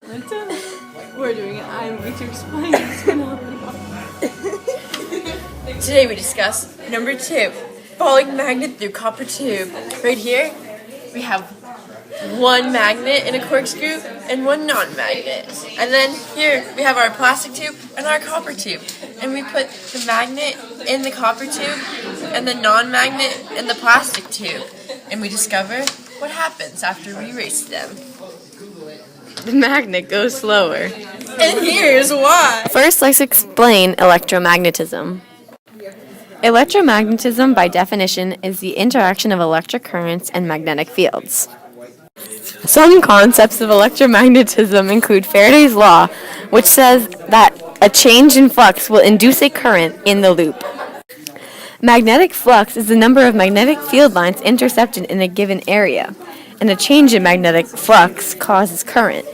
We're doing it. I'm going to explain this phenomenon. Today we discuss number 2, falling magnet through copper tube. Right here, we have one magnet in a corkscrew and one non-magnet. And then here we have our plastic tube and our copper tube. And we put the magnet in the copper tube and the non-magnet in the plastic tube. And we discover what happens after we erase them. The magnet goes slower. And here's why. First, let's explain electromagnetism. Electromagnetism, by definition, is the interaction of electric currents and magnetic fields. Some concepts of electromagnetism include Faraday's law, which says that a change in flux will induce a current in the loop. Magnetic flux is the number of magnetic field lines intercepted in a given area, and a change in magnetic flux causes current.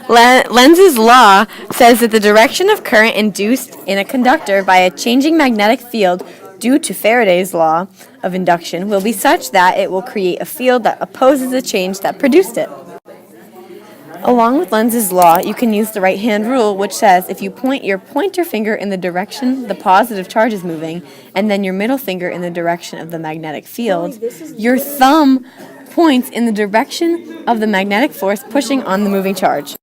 Lenz's law says that the direction of current induced in a conductor by a changing magnetic field due to Faraday's law of induction will be such that it will create a field that opposes the change that produced it. Along with Lenz's law, you can use the right-hand rule, which says if you point your pointer finger in the direction the positive charge is moving, and then your middle finger in the direction of the magnetic field, your thumb points in the direction of the magnetic force pushing on the moving charge.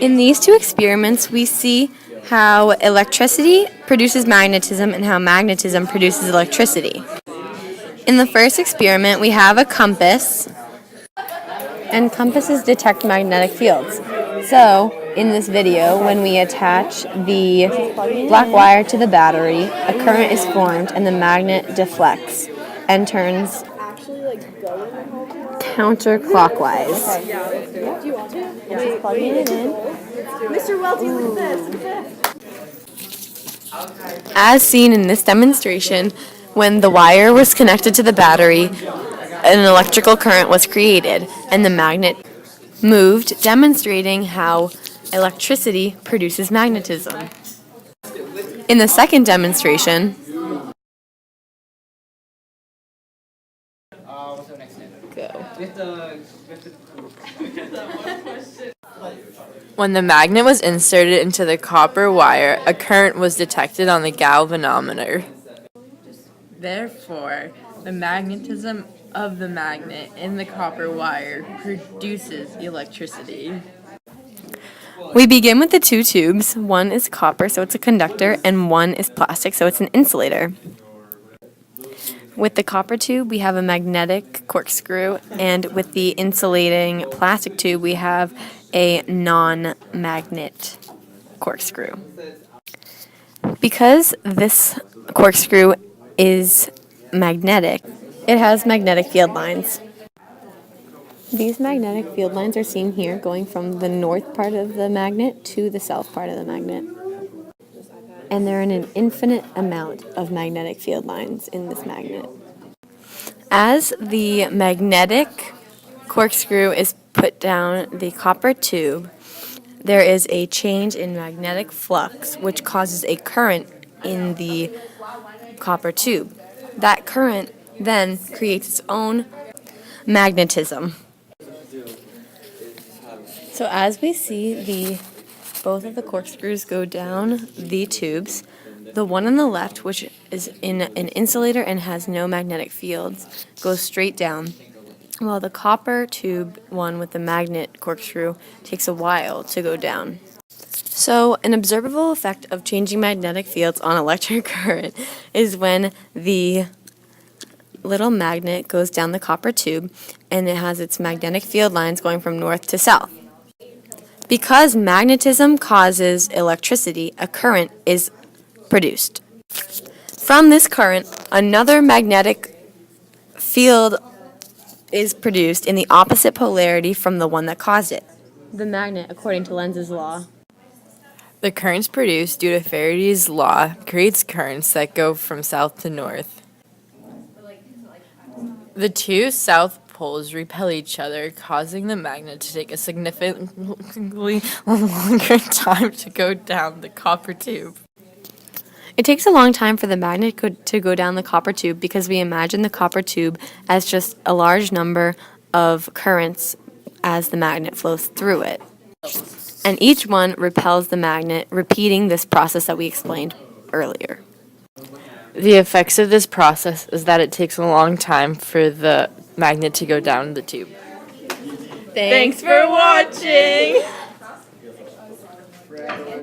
In these two experiments, we see how electricity produces magnetism and how magnetism produces electricity. In the first experiment, we have a compass, and compasses detect magnetic fields. So, in this video, when we attach the black wire to the battery, a current is formed and the magnet deflects and turns counterclockwise. Plugging it in. Mr. Welty, look at this. As seen in this demonstration, when the wire was connected to the battery, an electrical current was created and the magnet moved, demonstrating how electricity produces magnetism. In the second demonstration, When the magnet was inserted into the copper wire, a current was detected on the galvanometer. Therefore, the magnetism of the magnet in the copper wire produces electricity. we begin with the two tubes. One is copper, so it's a conductor, and one is plastic, so it's an insulator. With the copper tube, we have a magnetic corkscrew, and with the insulating plastic tube, we have a non-magnet corkscrew. Because this corkscrew is magnetic, it has magnetic field lines. These magnetic field lines are seen here, going from the north part of the magnet to the south part of the magnet. And there are an infinite amount of magnetic field lines in this magnet. As the magnetic corkscrew is put down the copper tube, there is a change in magnetic flux, which causes a current in the copper tube. That current then creates its own magnetism. So as we see both of the corkscrews go down the tubes, the one on the left, which is in an insulator and has no magnetic fields, goes straight down, while the copper tube one with the magnet corkscrew takes a while to go down. So an observable effect of changing magnetic fields on electric current is when the little magnet goes down the copper tube and it has its magnetic field lines going from north to south. Because magnetism causes electricity, a current is produced. From this current, another magnetic field is produced in the opposite polarity from the one that caused it. The magnet, according to Lenz's law. The currents produced due to Faraday's law creates currents that go from south to north. The two south poles repel each other, causing the magnet to take a significantly longer time to go down the copper tube. It takes a long time for the magnet to go down the copper tube because we imagine the copper tube as just a large number of currents as the magnet flows through it. And each one repels the magnet, repeating this process that we explained earlier. The effects of this process is that it takes a long time for the magnet to go down the tube. Thanks for watching!